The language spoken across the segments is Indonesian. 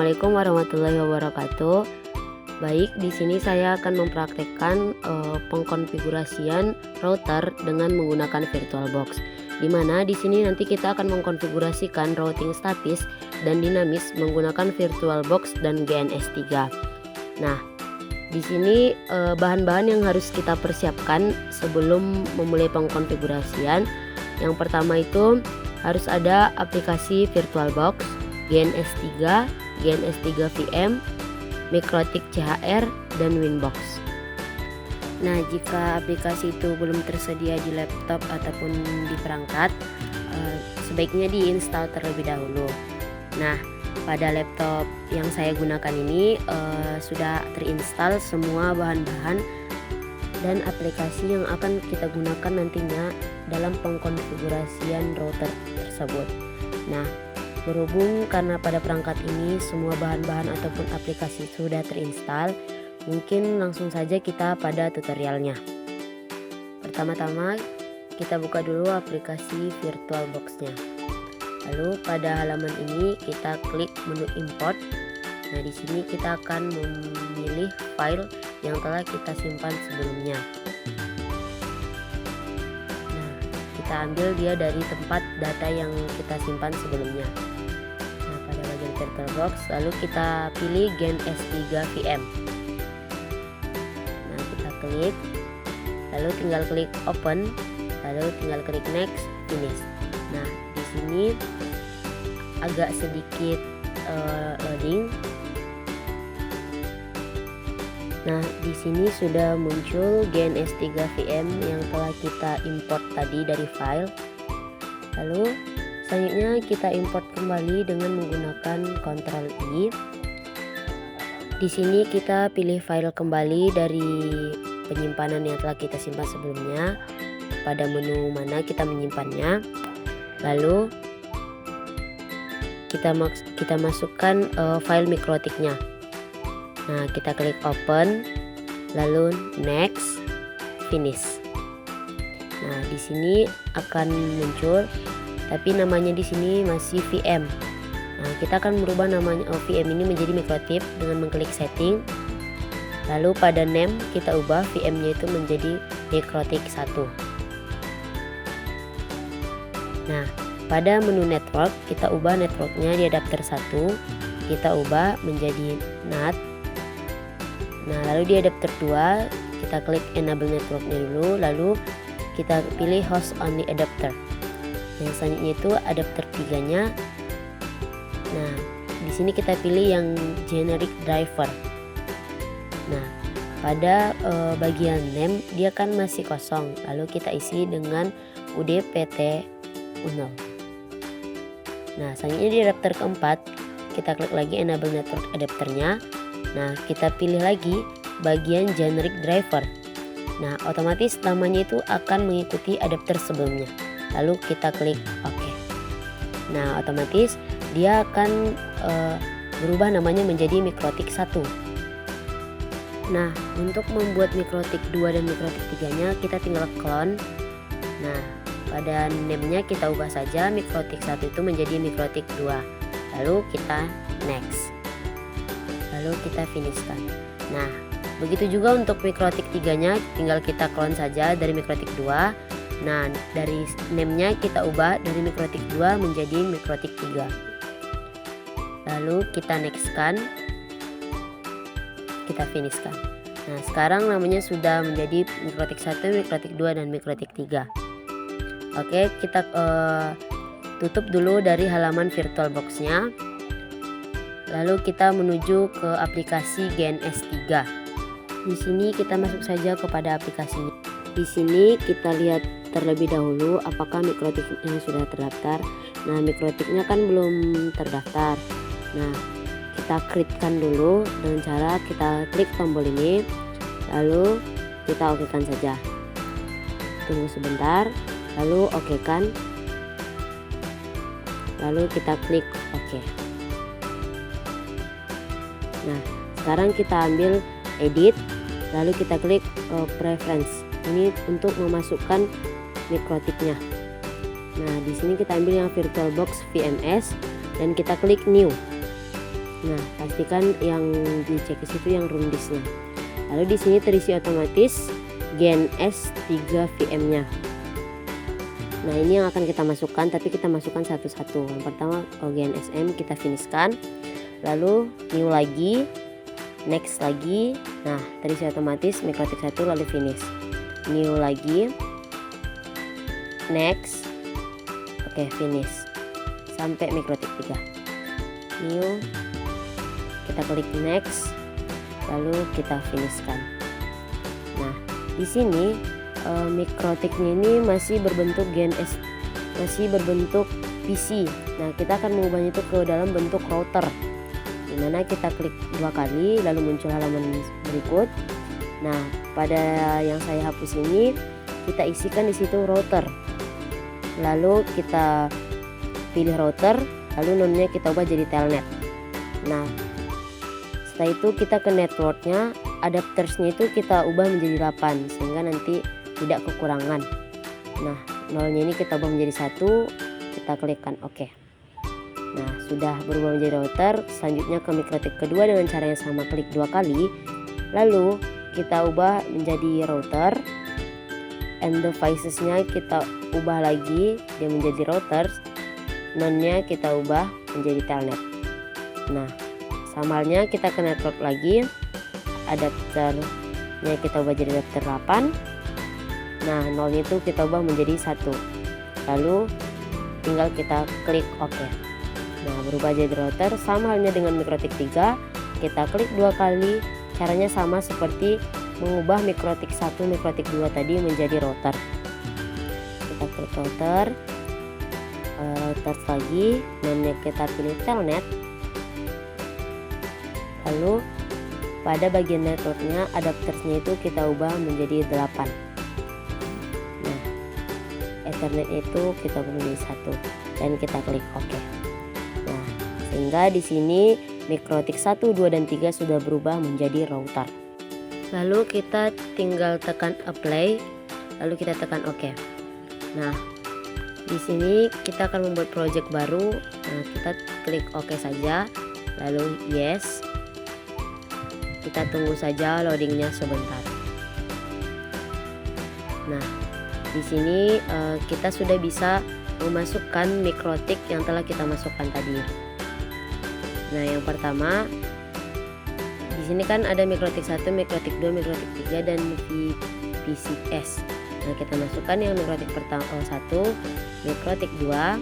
Assalamualaikum warahmatullahi wabarakatuh. Baik, di sini saya akan mempraktekkan pengkonfigurasian router dengan menggunakan VirtualBox. Di mana di sini nanti kita akan mengkonfigurasikan routing statis dan dinamis menggunakan VirtualBox dan GNS3. Nah, di sini bahan-bahan yang harus kita persiapkan sebelum memulai pengkonfigurasian. Yang pertama itu harus ada aplikasi VirtualBox, GNS3, GNS3 VM, Mikrotik CHR, dan Winbox. Nah, jika aplikasi itu belum tersedia di laptop ataupun di perangkat, sebaiknya diinstal terlebih dahulu. Nah, pada laptop yang saya gunakan ini sudah terinstall semua bahan-bahan dan aplikasi yang akan kita gunakan nantinya dalam pengkonfigurasian router tersebut. Nah, berhubung karena pada perangkat ini semua bahan-bahan ataupun aplikasi sudah terinstall, mungkin langsung saja kita pada tutorialnya. Pertama-tama kita buka dulu aplikasi VirtualBox-nya. Lalu pada halaman ini kita klik menu import. Nah, di sini kita akan memilih file yang telah kita simpan sebelumnya. Nah, kita ambil dia dari tempat data yang kita simpan sebelumnya. Nah, pada bagian VirtualBox lalu kita pilih GNS3 VM. Nah, kita klik, lalu tinggal klik open, lalu tinggal klik next, finish. Nah, di sini agak sedikit loading. Nah, di sini sudah muncul GNS3 VM yang telah kita import tadi dari file. Lalu selanjutnya kita import kembali dengan menggunakan Ctrl I. Di sini kita pilih file kembali dari penyimpanan yang telah kita simpan sebelumnya. Pada menu mana kita menyimpannya. Lalu kita masukkan file mikrotiknya. Nah, kita klik open, lalu next, finish. Nah, di sini akan muncul, tapi namanya di sini masih VM. Nah, kita akan merubah namanya VM ini menjadi mikrotip dengan mengklik setting. Lalu pada name kita ubah VM-nya itu menjadi mikrotik 1. Nah, pada menu network kita ubah networknya di adapter 1, kita ubah menjadi NAT. Nah, lalu di adapter 2 kita klik enable networknya dulu, lalu kita pilih host only adapter. Yang selanjutnya itu adapter 3-nya. Nah, di sini kita pilih yang generic driver. Nah, pada bagian name dia kan masih kosong, lalu kita isi dengan udpt 0. Nah, selanjutnya di adapter keempat kita klik lagi enable network adapternya. Nah, kita pilih lagi bagian generic driver. Nah, otomatis namanya itu akan mengikuti adapter sebelumnya. Lalu kita klik OK. Nah, otomatis dia akan berubah namanya menjadi mikrotik 1. Nah, untuk membuat mikrotik 2 dan mikrotik 3-nya kita tinggal clone. Nah, pada name-nya kita ubah saja mikrotik 1 itu menjadi mikrotik 2. Lalu kita next. Lalu kita finishkan. Nah, begitu juga untuk mikrotik 3-nya tinggal kita clone saja dari mikrotik 2. Nah, dari name-nya kita ubah dari mikrotik 2 menjadi mikrotik 3. Lalu kita next-kan. Kita finishkan. Nah, sekarang namanya sudah menjadi mikrotik 1, mikrotik 2, dan mikrotik 3. Oke, kita tutup dulu dari halaman VirtualBox-nya. Lalu kita menuju ke aplikasi GNS3. Di sini kita masuk saja kepada aplikasinya. Di sini kita lihat terlebih dahulu apakah mikrotiknya sudah terdaftar. Nah, mikrotiknya kan belum terdaftar. Nah, kita create-kan dulu dengan cara kita klik tombol ini, lalu kita oke-kan saja. Tunggu sebentar, lalu oke-kan. Lalu kita klik oke. Nah, sekarang kita ambil edit, lalu kita klik preference. Ini untuk memasukkan mikrotiknya. Nah, di sini kita ambil yang VirtualBox VMS dan kita klik new. Nah, pastikan yang di checklist itu yang room disknya. Lalu di sini terisi otomatis GNS3 VM-nya. Nah, ini yang akan kita masukkan, tapi kita masukkan satu-satu. Yang pertama GNSM kita finishkan, lalu new lagi, next lagi. Nah, terisi otomatis Mikrotik 1 lalu finish. New lagi, next, oke finish sampai Mikrotik 3. New, kita klik next, lalu kita finishkan. Nah, di sini Mikrotiknya ini masih berbentuk GNS, masih berbentuk PC. Nah, kita akan mengubahnya itu ke dalam bentuk router, dimana kita klik 2 kali lalu muncul halaman berikut. Nah, pada yang saya hapus ini kita isikan di situ router, lalu kita pilih router, lalu nonnya kita ubah jadi telnet. Nah, setelah itu kita ke networknya, adaptersnya itu kita ubah menjadi 8 sehingga nanti tidak kekurangan. Nah, nolnya ini kita ubah menjadi 1, kita klikkan OK. Nah, sudah berubah menjadi router. Selanjutnya ke Mikrotik kedua dengan cara yang sama, klik 2 kali, lalu kita ubah menjadi router, and devices-nya kita ubah lagi dia menjadi router, nonnya kita ubah menjadi telnet. Nah, sama halnya kita ke network lagi, adapternya kita ubah jadi adapter 8. Nah, nolnya itu kita ubah menjadi 1, lalu tinggal kita klik OK. Nah, berubah jadi router. Sama halnya dengan Mikrotik 3, kita klik 2 kali. Caranya sama seperti mengubah Mikrotik 1, Mikrotik 2 tadi menjadi router. Kita klik router, router lagi, nolnya kita pilih telnet, lalu pada bagian networknya adaptersnya itu kita ubah menjadi 8. Nah, Ethernet itu kita ubah menjadi 1 dan kita klik OK. Nah, sehingga di sini Mikrotik 1, 2, dan 3 sudah berubah menjadi router. Lalu kita tinggal tekan apply, lalu kita tekan OK. Nah, di sini kita akan membuat project baru. Nah, kita klik OK saja, lalu yes. Kita tunggu saja loadingnya sebentar. Nah, di sini kita sudah bisa memasukkan Mikrotik yang telah kita masukkan tadi. Nah, yang pertama di sini kan ada Mikrotik 1, Mikrotik 2, Mikrotik 3 dan VPCS. Nah, kita masukkan yang Mikrotik pertama 1, Mikrotik 2,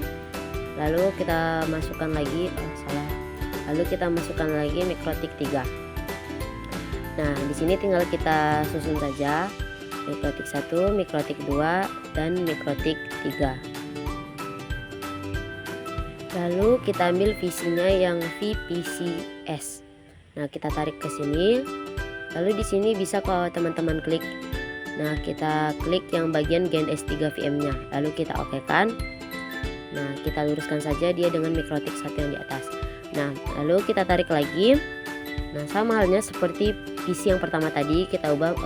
lalu kita masukkan lagi lalu kita masukkan lagi Mikrotik 3. Nah, di sini tinggal kita susun saja Mikrotik 1, Mikrotik 2, dan Mikrotik 3. Lalu kita ambil visinya yang VPCS. Nah, kita tarik ke sini. Lalu di sini bisa kalau teman-teman klik. Nah, kita klik yang bagian GNS3 VM-nya. Lalu kita OK-kan. Nah, kita luruskan saja dia dengan Mikrotik 1 yang di atas. Nah, lalu kita tarik lagi. Nah, sama halnya seperti PC yang pertama tadi, kita ubah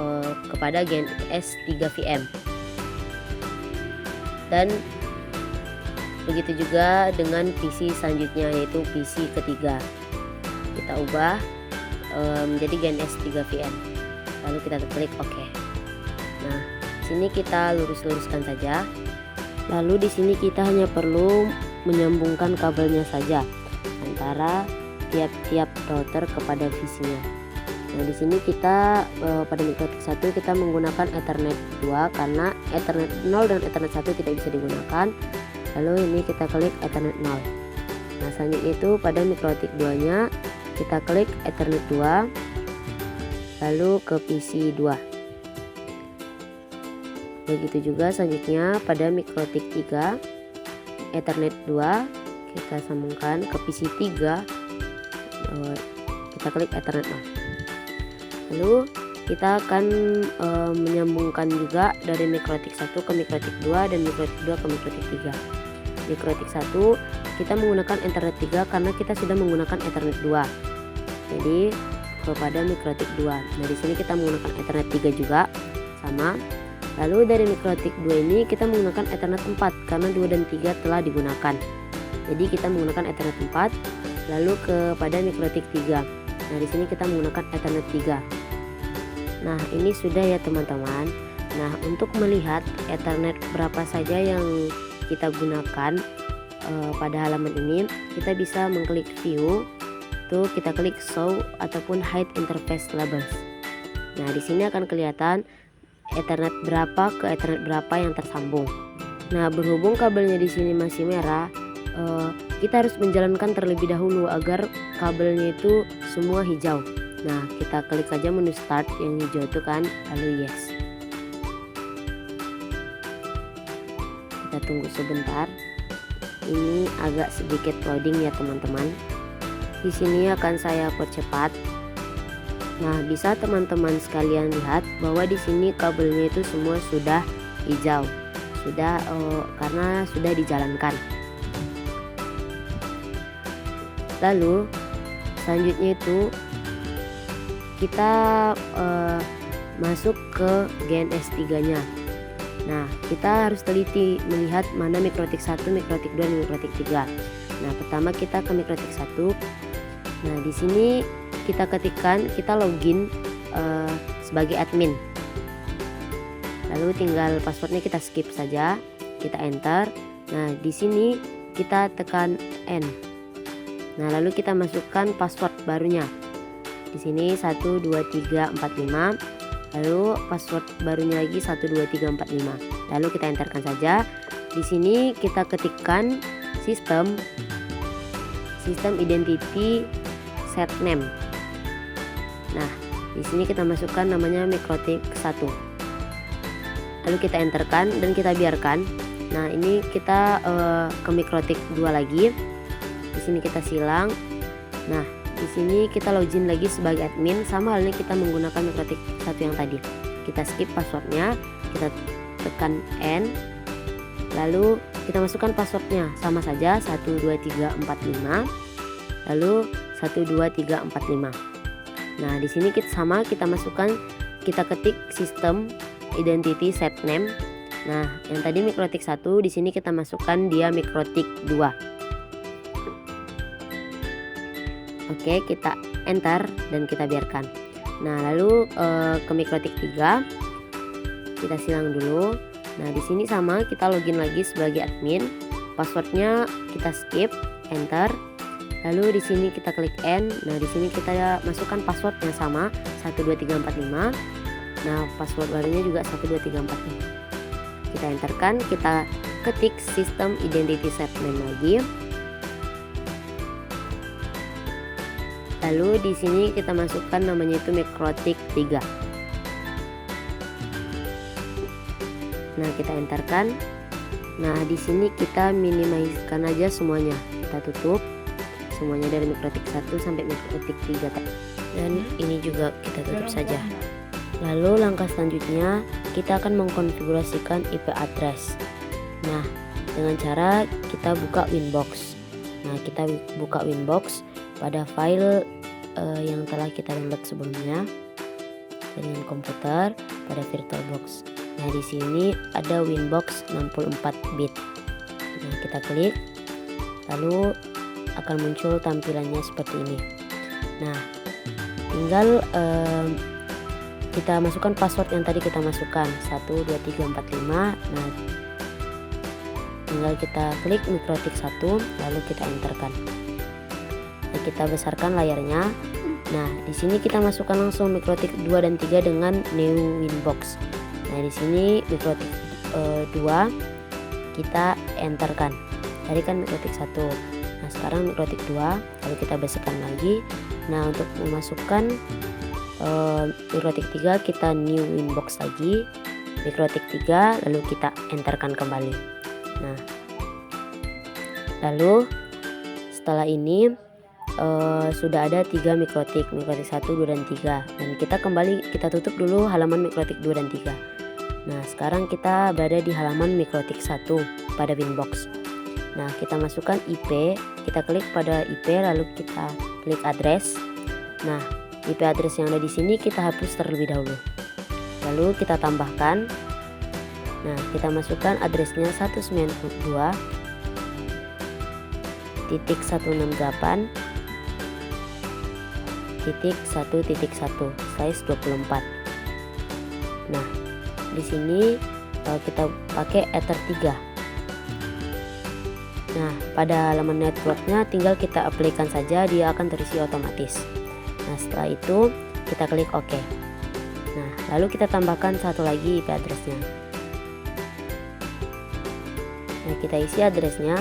kepada GNS3 VM. Dan begitu juga dengan PC selanjutnya, yaitu PC ketiga. Kita ubah menjadi GNS3 VM. Lalu kita klik OK. Nah, sini kita lurus-luruskan saja. Lalu di sini kita hanya perlu menyambungkan kabelnya saja antara tiap-tiap router kepada visinya. Nah, di sini kita pada Mikrotik 1 kita menggunakan Ethernet 2 karena Ethernet 0 dan Ethernet 1 tidak bisa digunakan. Lalu ini kita klik Ethernet 0. Nah, selanjutnya itu pada Mikrotik 2 nya kita klik Ethernet 2, lalu ke PC 2. Begitu juga selanjutnya pada Mikrotik 3, Ethernet 2 kita sambungkan ke PC 3, kita klik Ethernet 0. Lalu kita akan menyambungkan juga dari Mikrotik 1 ke Mikrotik 2 dan Mikrotik 2 ke Mikrotik 3. Mikrotik 1 kita menggunakan Ethernet 3 karena kita sudah menggunakan Ethernet 2. Jadi kepada Mikrotik 2. Nah, di sini kita menggunakan Ethernet 3 juga sama. Lalu dari Mikrotik 2 ini kita menggunakan Ethernet 4 karena 2 dan 3 telah digunakan. Jadi kita menggunakan Ethernet 4. lalu kepada MikroTik 3. Nah, di sini kita menggunakan Ethernet 3. Nah, ini sudah ya teman-teman. Nah, untuk melihat Ethernet berapa saja yang kita gunakan pada halaman ini, kita bisa mengklik view, tuh kita klik show ataupun hide interface labels. Nah, di sini akan kelihatan Ethernet berapa ke Ethernet berapa yang tersambung. Nah, berhubung kabelnya di sini masih merah, kita harus menjalankan terlebih dahulu agar kabelnya itu semua hijau. Nah, kita klik aja menu start yang hijau itu kan, lalu yes. Kita tunggu sebentar. Ini agak sedikit loading ya teman-teman. Di sini akan saya percepat. Nah, bisa teman-teman sekalian lihat bahwa di sini kabelnya itu semua sudah hijau. Sudah karena sudah dijalankan. Lalu selanjutnya itu kita masuk ke GNS 3-nya. Nah, kita harus teliti melihat mana MikroTik 1, MikroTik 2, dan MikroTik 3. Nah, pertama kita ke MikroTik 1. Nah, di sini kita ketikkan, kita login sebagai admin. Lalu tinggal passwordnya kita skip saja, kita enter. Nah, di sini kita tekan N. Nah, lalu kita masukkan password barunya. Di sini 12345. Lalu password barunya lagi 12345. Lalu kita enterkan saja. Di sini kita ketikkan sistem identity set name. Nah, di sini kita masukkan namanya MikroTik 1. Lalu kita enterkan dan kita biarkan. Nah, ini kita ke MikroTik 2 lagi. Di sini kita silang. Nah, di sini kita login lagi sebagai admin, sama halnya kita menggunakan MikroTik 1 yang tadi. Kita skip passwordnya, kita tekan N, lalu kita masukkan passwordnya, sama saja 12345, lalu 12345. Nah, di sini kita masukkan, kita ketik sistem identity set name. Nah, yang tadi MikroTik 1, di sini kita masukkan dia MikroTik 2. Oke, kita enter dan kita biarkan. Nah, lalu ke MikroTik 3 kita silang dulu. Nah, di sini sama, kita login lagi sebagai admin. Passwordnya kita skip, enter. Lalu di sini kita klik N. Nah, di sini kita masukkan password yang sama 12345. Nah, password barunya juga 12345. Kita enterkan, kita ketik sistem identity set name lagi. Lalu di sini kita masukkan namanya itu MikroTik 3. Nah, kita enterkan. Nah, di sini kita minimaliskan aja semuanya. Kita tutup semuanya dari MikroTik 1 sampai MikroTik 3. Dan ini juga kita tutup saja. Lalu langkah selanjutnya kita akan mengkonfigurasikan IP address. Nah, dengan cara kita buka Winbox. Nah, kita buka Winbox pada file yang telah kita download sebelumnya dengan komputer pada VirtualBox. Nah, di sini ada Winbox 64 bit. Nah, kita klik, lalu akan muncul tampilannya seperti ini. Nah, tinggal kita masukkan password yang tadi kita masukkan 12345. Nah, tinggal kita klik MikroTik 1, lalu kita enterkan. Nah, kita besarkan layarnya. Nah, di sini kita masukkan langsung MikroTik 2 dan 3 dengan new Winbox. Nah, di sini MikroTik 2 kita enterkan. Tadi kan MikroTik 1. Nah, sekarang MikroTik 2, lalu kita besarkan lagi. Nah, untuk memasukkan MikroTik 3 kita new Winbox lagi, MikroTik 3, lalu kita enterkan kembali. Nah, lalu setelah ini sudah ada 3 MikroTik 1, 2, dan 3. Dan kita tutup dulu halaman MikroTik 2 dan 3. Nah, sekarang kita berada di halaman MikroTik 1 pada Winbox. Nah, kita masukkan IP, kita klik pada IP, lalu kita klik address. Nah, IP address yang ada di sini kita hapus terlebih dahulu. Lalu kita tambahkan. Nah, kita masukkan addressnya 192.168 2.1.1/24. Nah, di sini kita pakai Ether 3. Nah, pada halaman networknya tinggal kita apply-kan saja, dia akan terisi otomatis. Nah, setelah itu kita klik OK. Nah, lalu kita tambahkan satu lagi IP address-nya. Nah, kita isi address-nya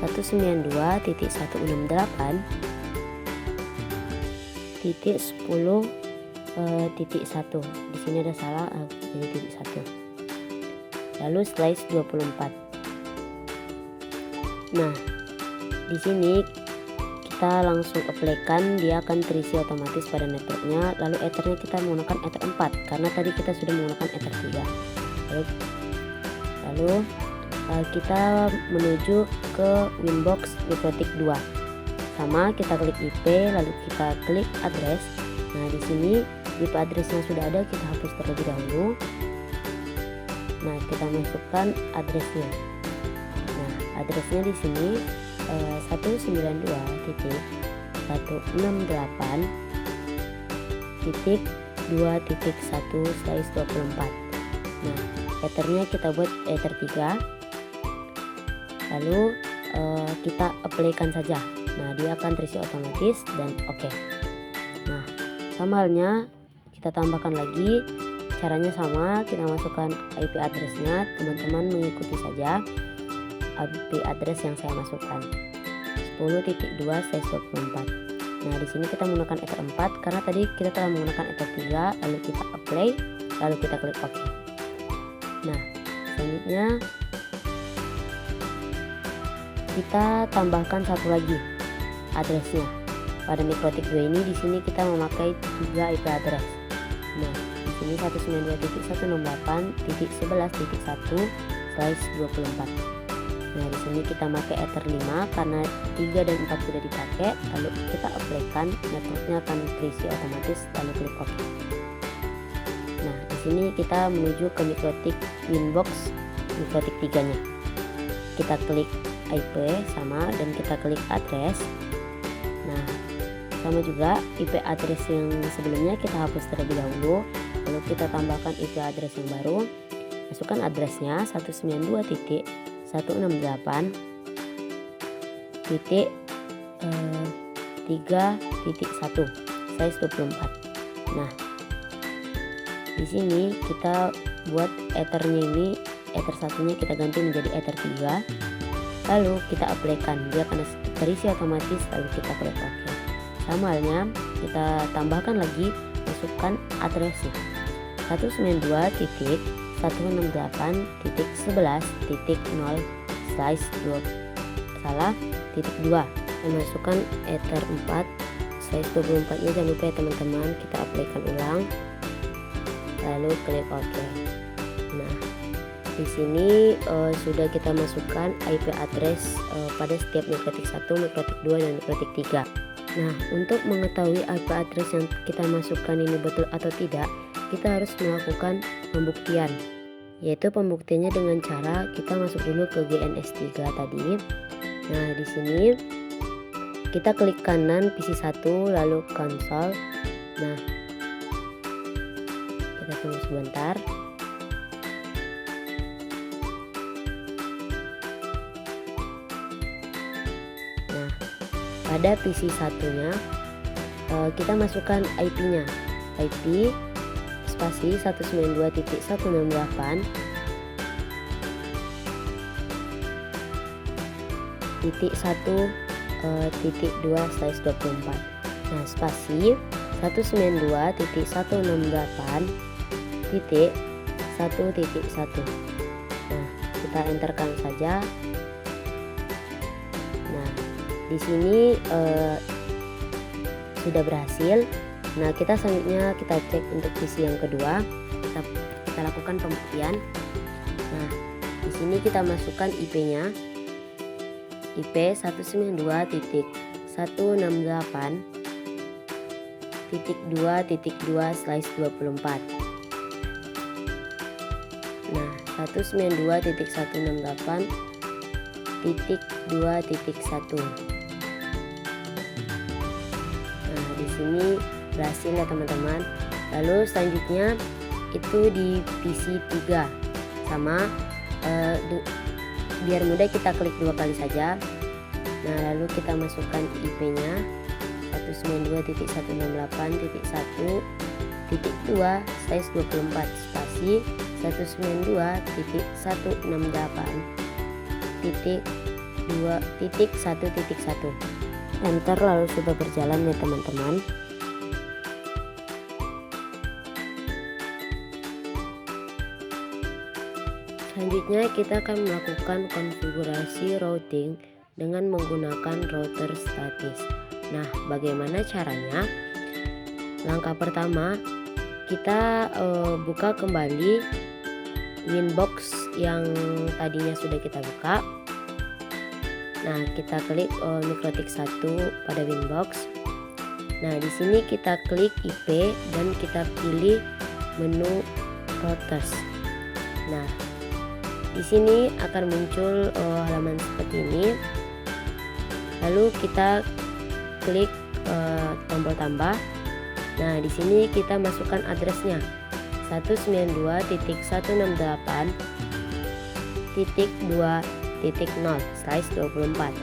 192.168.10.1. Di sini ada salah, jadi titik 1. Lalu /24. Nah, di sini kita langsung apply-kan, dia akan terisi otomatis pada networknya. Lalu ethernya kita menggunakan ether 4 karena tadi kita sudah menggunakan ether 3. Lalu kita menuju ke Winbox Mikrotik 2. Sama, kita klik IP, lalu kita klik address. Nah, di sini IP address yang sudah ada kita hapus terlebih dahulu. Nah, kita masukkan addressnya. Nah, addressnya di sini 192.1.2.1/24. Nah, ethernya kita buat ether 3. Lalu kita apply-kan saja. Nah, dia akan terisi otomatis dan oke. Nah, sama halnya kita tambahkan lagi. Caranya sama, kita masukkan IP address-nya, teman-teman mengikuti saja IP address yang saya masukkan 10.2/24. Nah, di sini kita menggunakan ether 4 karena tadi kita telah menggunakan ether 3, lalu kita apply, lalu kita klik OK. Nah, selanjutnya kita tambahkan satu lagi address-nya. Pada Mikrotik 2 ini di sini kita memakai 3 IP address. Nah, ini 192.168.11.1/24. Nah, di sini kita pakai ether 5 karena 3 dan 4 sudah dipakai. Lalu kita apply-kan, networknya akan terisi otomatis, lalu klik OK. Nah, di sini kita menuju ke Mikrotik Winbox Mikrotik 3-nya. Kita klik IP sama dan kita klik address. Nah, sama juga IP address yang sebelumnya kita hapus terlebih dahulu. Lalu kita tambahkan IP address yang baru, masukkan addressnya 192.168.3.1/24. Nah, di sini kita buat ethernya ini, ether satunya kita ganti menjadi ether 3. Lalu kita apply-kan, dia akan terisi otomatis, lalu kita klik OK. Sama halnya kita tambahkan lagi, masukkan addressnya 192.168.0/2. Memasukkan ether 4/24-nya, jangan lupa ya teman-teman, kita apply-kan ulang, lalu klik OK. Nah, di sini sudah kita masukkan IP address pada setiap Mikrotik 1, Mikrotik 2, dan Mikrotik 3. Nah, untuk mengetahui IP address yang kita masukkan ini betul atau tidak, kita harus melakukan pembuktian, yaitu pembuktiannya dengan cara kita masuk dulu ke GNS3 tadi. Nah, di sini kita klik kanan PC1 lalu console. Nah, kita tunggu sebentar. Nah, pada PC satunya kita masukkan IP-nya, IP spasi 192.168.1/24. Nah, spasi 192.168.1.1. Nah, kita enterkan saja. Nah, di sini sudah berhasil. Nah, kita selanjutnya kita cek untuk PC yang kedua, kita lakukan pembuktian. Nah, di sini kita masukkan IP-nya, IP 192.168.2.2/24. Nah, 192.168.2.1. Nah, di sini berhasil ya teman-teman. Lalu selanjutnya itu di PC 3 sama, biar mudah kita klik 2 kali saja. Nah lalu kita masukkan IP-nya 192.168.1.2/24 spasi 192.168.2.1.1. Enter, lalu sudah berjalan ya teman-teman. Selanjutnya kita akan melakukan konfigurasi routing dengan menggunakan router statis. Nah, bagaimana caranya? Langkah pertama, kita buka kembali Winbox yang tadinya sudah kita buka. Nah, kita klik Mikrotik 1 pada Winbox. Nah, di sini kita klik IP dan kita pilih menu routers. Nah, di sini akan muncul halaman seperti ini. Lalu kita klik tombol tambah. Nah, di sini kita masukkan addressnya 192.168.2.0/24.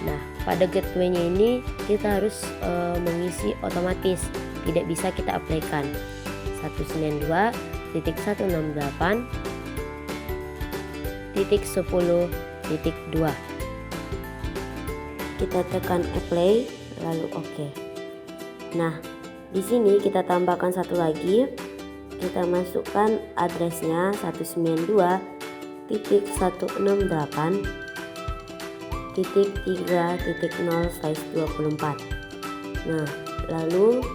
Nah, pada gateway-nya ini kita harus mengisi otomatis, tidak bisa kita apply-kan. 192.168.10.2. Kita tekan apply lalu oke. Nah, di sini kita tambahkan satu lagi. Kita masukkan addressnya 192.168.3.0/24. Nah, lalu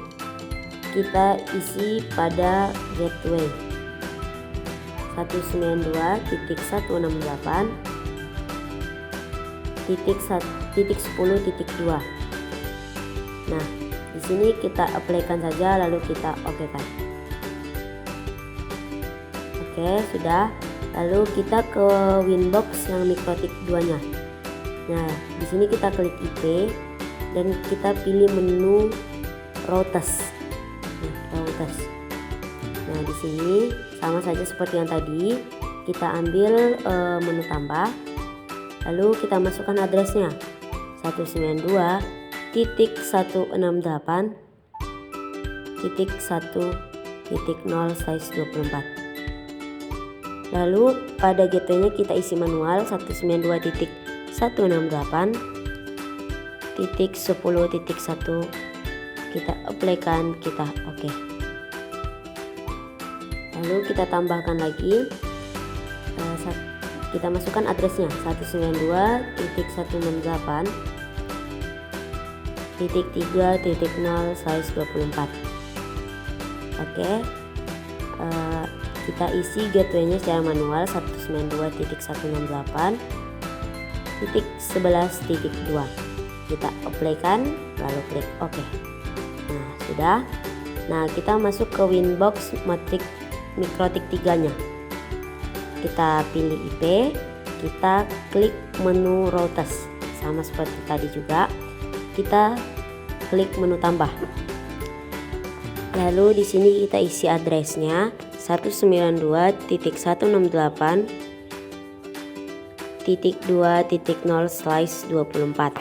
kita isi pada gateway 192.168.10.2. Nah, di sini kita apply-kan saja lalu kita oke-kan. Oke, sudah. Lalu kita ke Winbox yang Mikrotik 2-nya. Nah, di sini kita klik IP dan kita pilih menu routers. Nah, di sini sama saja seperti yang tadi. Kita ambil menu tambah. Lalu kita masukkan addressnya 192.168.0/24. Lalu pada gateway-nya kita isi manual 192.168.10.1. Kita apply-kan, kita oke. Lalu kita tambahkan lagi, kita masukkan addressnya 192.168.3.0/24. Oke. Kita isi gateway-nya secara manual 192.168.11.2. Kita apply-kan lalu klik oke. Nah, sudah. Nah, kita masuk ke Winbox Mikrotik 3-nya. Kita pilih IP, kita klik menu routers. Sama seperti tadi juga. Kita klik menu tambah. Lalu di sini kita isi addressnya 192.168.2.0/24.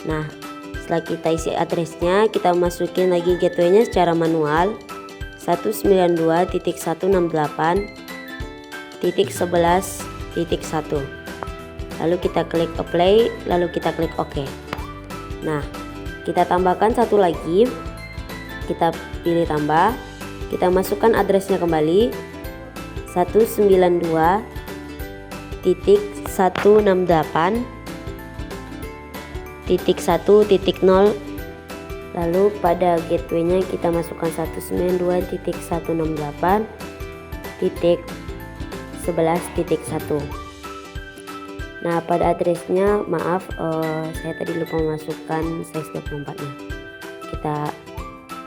Nah, setelah kita isi addressnya, kita masukin lagi gateway-nya secara manual 192.168.11.1. Lalu kita klik apply, lalu kita klik OK. Nah, kita tambahkan satu lagi. Kita pilih tambah. Kita masukkan addressnya kembali 192.168.1.0. Lalu pada gateway-nya kita masukkan 192.168.11.1. Nah, pada addressnya maaf, saya tadi lupa memasukkan size 24-nya. Kita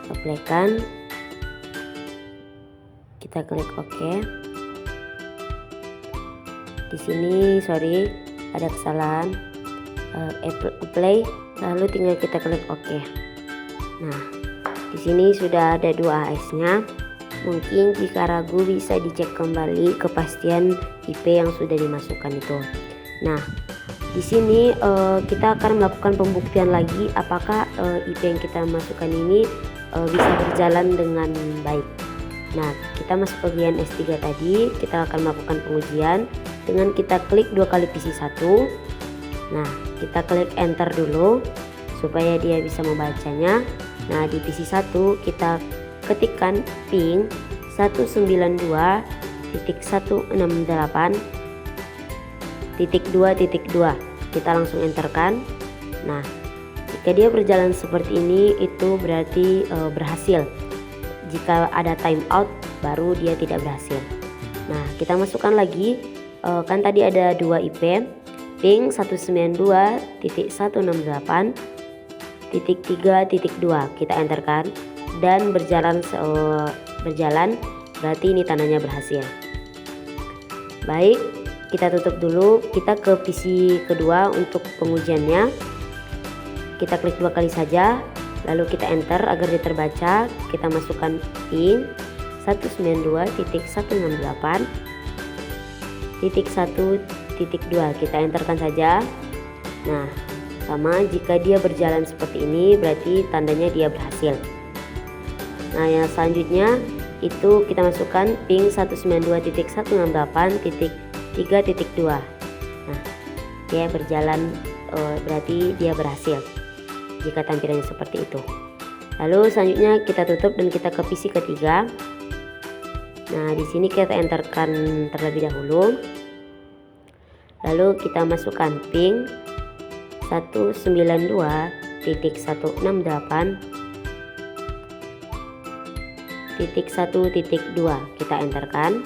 apply-kan, kita klik OK. Di sini sorry ada kesalahan, apply, lalu tinggal kita klik OK. Nah, Di sini sudah ada 2 AS-nya. Mungkin jika ragu bisa dicek kembali kepastian IP yang sudah dimasukkan itu. Nah, di sini kita akan melakukan pembuktian lagi apakah IP yang kita masukkan ini bisa berjalan dengan baik. Nah, kita masuk ke bagian S3 tadi, kita akan melakukan pengujian dengan kita klik 2 kali PC1. Nah, kita klik enter dulu supaya dia bisa membacanya. Nah, di PC1 kita ketikkan ping 192.168.2.2. Kita langsung enterkan. Nah, jika dia berjalan seperti ini itu berarti berhasil. Jika ada timeout baru dia tidak berhasil. Nah, kita masukkan lagi, kan tadi ada 2 IP, ping 192.168.3.2. kita enterkan dan berjalan berarti ini tandanya berhasil. Baik, kita tutup dulu, kita ke PC kedua untuk pengujiannya. Kita klik 2 kali saja, lalu kita enter agar dia terbaca. Kita masukkan ping 192.168.1.2. kita enterkan saja. Nah, sama, jika dia berjalan seperti ini berarti tandanya dia berhasil. Nah, yang selanjutnya itu kita masukkan ping 192.168.3.2. Nah, dia berjalan, berarti dia berhasil jika tampilannya seperti itu. Lalu selanjutnya kita tutup dan kita ke PC ketiga. Nah, di sini kita enterkan terlebih dahulu. Lalu kita masukkan ping 192.168.1.2. kita enterkan.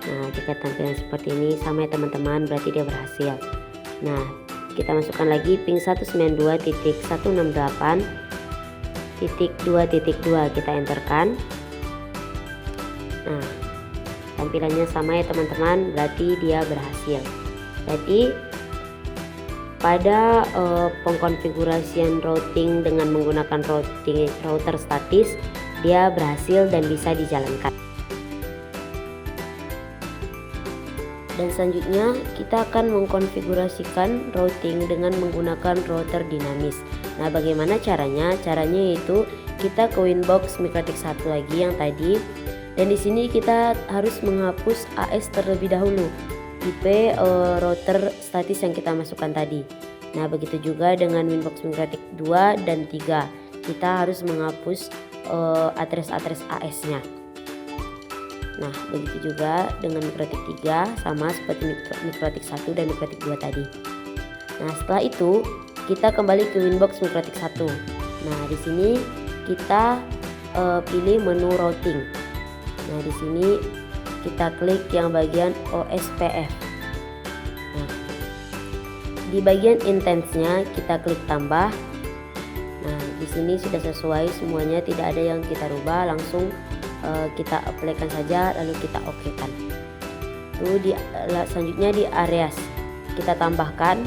Nah, jika tampilan seperti ini sama ya teman-teman, berarti dia berhasil. Nah, kita masukkan lagi ping 192.168.2.2. kita enterkan. Nah, tampilannya sama ya teman-teman, berarti dia berhasil. Berarti pada pengkonfigurasian routing dengan menggunakan router statis, dia berhasil dan bisa dijalankan. Dan selanjutnya kita akan mengkonfigurasikan routing dengan menggunakan router dinamis. Nah, bagaimana caranya? Caranya yaitu kita ke Winbox Mikrotik 1 lagi yang tadi, dan di sini kita harus menghapus AS terlebih dahulu, IP router statis yang kita masukkan tadi. Nah, begitu juga dengan Winbox Mikrotik 2 dan 3, kita harus menghapus address AS-nya. Nah, begitu juga dengan Mikrotik 3, sama seperti Mikrotik 1 dan Mikrotik 2 tadi. Nah, setelah itu kita kembali ke Winbox Mikrotik 1. Nah, di sini kita pilih menu routing. Nah, di sini kita klik yang bagian OSPF. Nah, di bagian intense-nya kita klik tambah. Nah, di sini sudah sesuai semuanya, tidak ada yang kita rubah, langsung kita apply-kan saja lalu kita oke-kan. Lalu selanjutnya di areas kita tambahkan.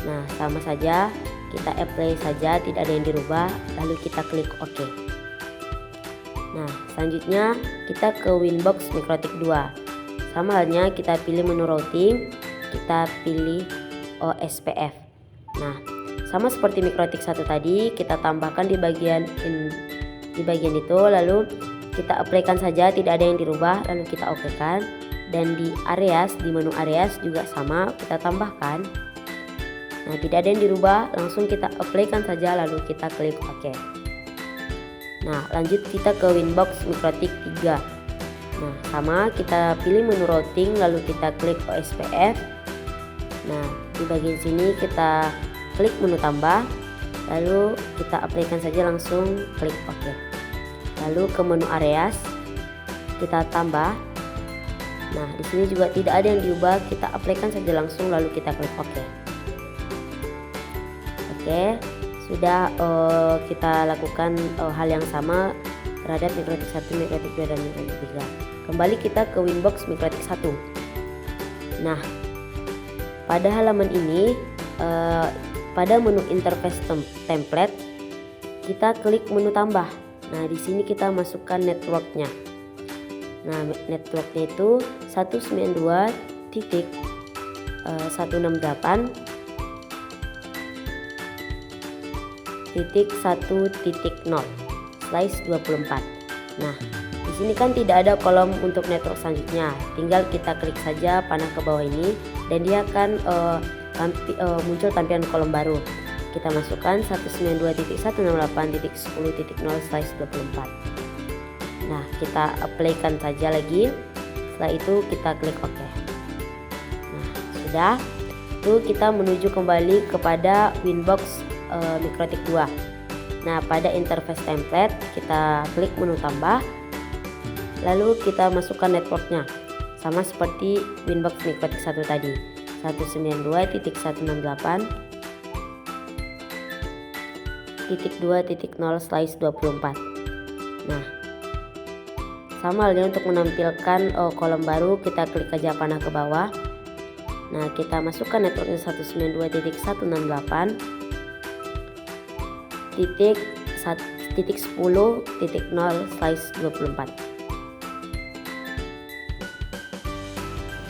Nah, sama saja, kita apply saja, tidak ada yang dirubah, lalu kita klik OK. Nah, selanjutnya kita ke Winbox Mikrotik 2. Sama halnya, kita pilih menu routing, kita pilih OSPF. Nah, sama seperti Mikrotik 1 tadi, kita tambahkan di bagian itu, lalu kita apply-kan saja, tidak ada yang dirubah, lalu kita oke-kan. Dan di areas, di menu areas juga sama, kita tambahkan. Nah, tidak ada yang dirubah, langsung kita apply-kan saja, lalu kita klik OK. Nah, lanjut kita ke Winbox Mikrotik 3. Nah, sama, kita pilih menu routing, lalu kita klik OSPF. Nah, di bagian sini kita klik menu tambah, lalu kita apply-kan saja, langsung klik OK. Lalu ke menu areas kita tambah. Nah, di sini juga tidak ada yang diubah, kita apply-kan saja langsung, lalu kita klik OK. Oke, sudah kita lakukan hal yang sama terhadap Mikrotik 1, Mikrotik 2 dan Mikrotik 3. Kembali kita ke Winbox Mikrotik 1. Nah, pada halaman ini pada menu interface template kita klik menu tambah. Nah, di sini kita masukkan networknya. Nah, networknya itu 192.168.1.0/24. Nah, di sini kan tidak ada kolom untuk network selanjutnya. Tinggal kita klik saja panah ke bawah ini dan dia akan muncul tampilan kolom baru. Kita masukkan 192.168.10.0/24. Nah, kita apply-kan saja lagi. Setelah itu kita klik OK. Nah, sudah. Itu kita menuju kembali kepada Winbox Mikrotik 2. Nah, pada interface template kita klik menu tambah. Lalu kita masukkan networknya. Sama seperti Winbox Mikrotik 1 tadi. 192.168.2.0/24. Nah, sama halnya untuk menampilkan kolom baru, kita klik aja panah ke bawah. Nah, kita masukkan networknya 192.168.10.0/24.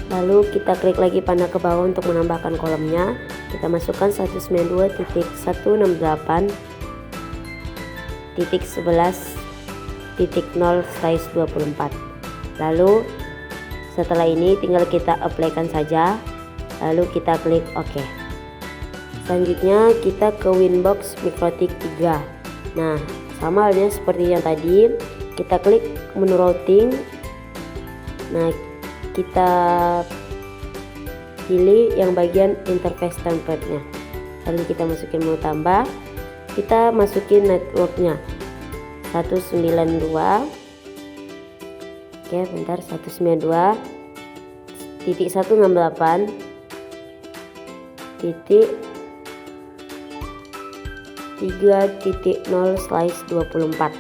Lalu kita klik lagi panah ke bawah untuk menambahkan kolomnya. Kita masukkan 192.168.11.0/24. Lalu setelah ini tinggal kita apply-kan saja. Lalu kita klik OK. Selanjutnya kita ke Winbox Mikrotik 3. Nah, sama halnya seperti yang tadi, kita klik menu routing. Nah, kita pilih yang bagian interface template-nya. Lalu kita masukin menu tambah. Kita masukin networknya 192. Oke, bentar, 192.168.3.0/24.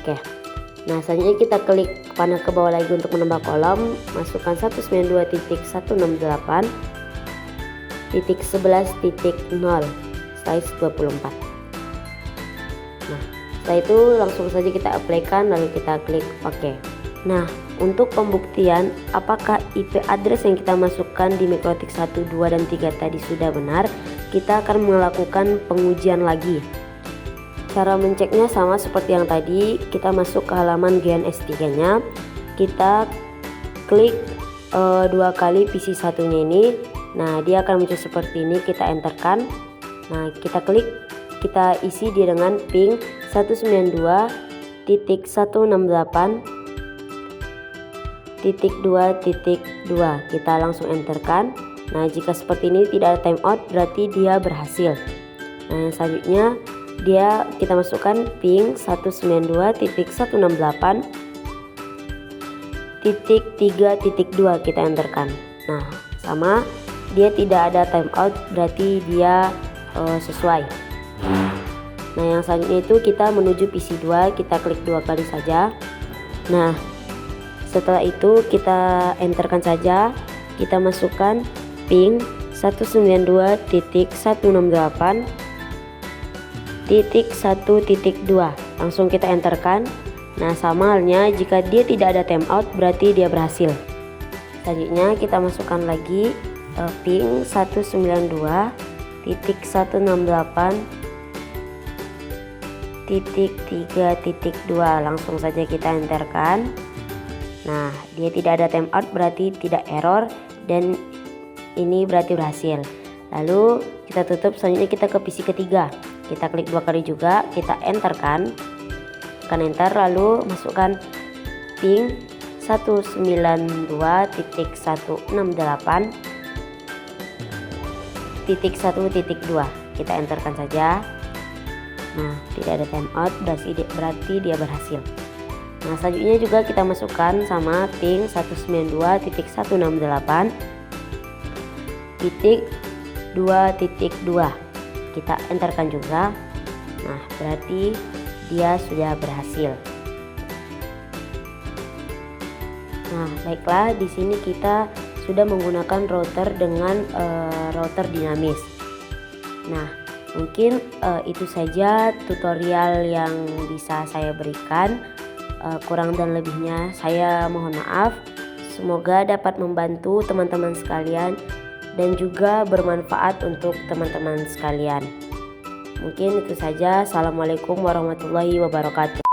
Oke. Nah, selanjutnya kita klik panah ke bawah lagi untuk menambah kolom. Masukkan 192.168.11.0/24. Nah, setelah itu langsung saja kita apply-kan, lalu kita klik OK. Nah, untuk pembuktian apakah IP address yang kita masukkan di Mikrotik 1, 2, dan 3 tadi sudah benar, kita akan melakukan pengujian lagi. Cara menceknya sama seperti yang tadi. Kita masuk ke halaman GNS3-nya. Kita klik 2 kali PC1-nya ini. Nah, dia akan muncul seperti ini. Kita enterkan. Nah, kita klik, kita isi dia dengan ping 192.168.2.2. Kita langsung enterkan. Nah, jika seperti ini tidak ada timeout, berarti dia berhasil. Nah, selanjutnya kita masukkan ping 192.168.3.2. kita enterkan. Nah, sama, dia tidak ada timeout, berarti dia sesuai. Nah, yang selanjutnya itu kita menuju PC2, kita klik 2 kali saja. Nah, setelah itu kita enterkan saja. Kita masukkan ping 192.168.1.2. langsung kita enterkan. Nah, sama halnya jika dia tidak ada timeout, berarti dia berhasil. Selanjutnya kita masukkan lagi ping 192.168.3.2. langsung saja kita enterkan. Nah, dia tidak ada timeout, berarti tidak error, dan ini berarti berhasil. Lalu kita tutup. Selanjutnya kita ke PC ketiga. Kita klik 2 kali juga, kita enterkan, tekan enter, lalu masukkan ping 192.168.1.2. kita enterkan saja. Nah, tidak ada timeout, berarti dia berhasil. Nah, selanjutnya juga kita masukkan sama ping 192.168.2.2. kita enterkan juga. Nah, berarti dia sudah berhasil. Nah, baiklah, di sini kita sudah menggunakan router dengan router dinamis. Nah, Mungkin itu saja tutorial yang bisa saya berikan. Kurang dan lebihnya saya mohon maaf. Semoga dapat membantu teman-teman sekalian dan juga bermanfaat untuk teman-teman sekalian. Mungkin itu saja. Assalamualaikum warahmatullahi wabarakatuh.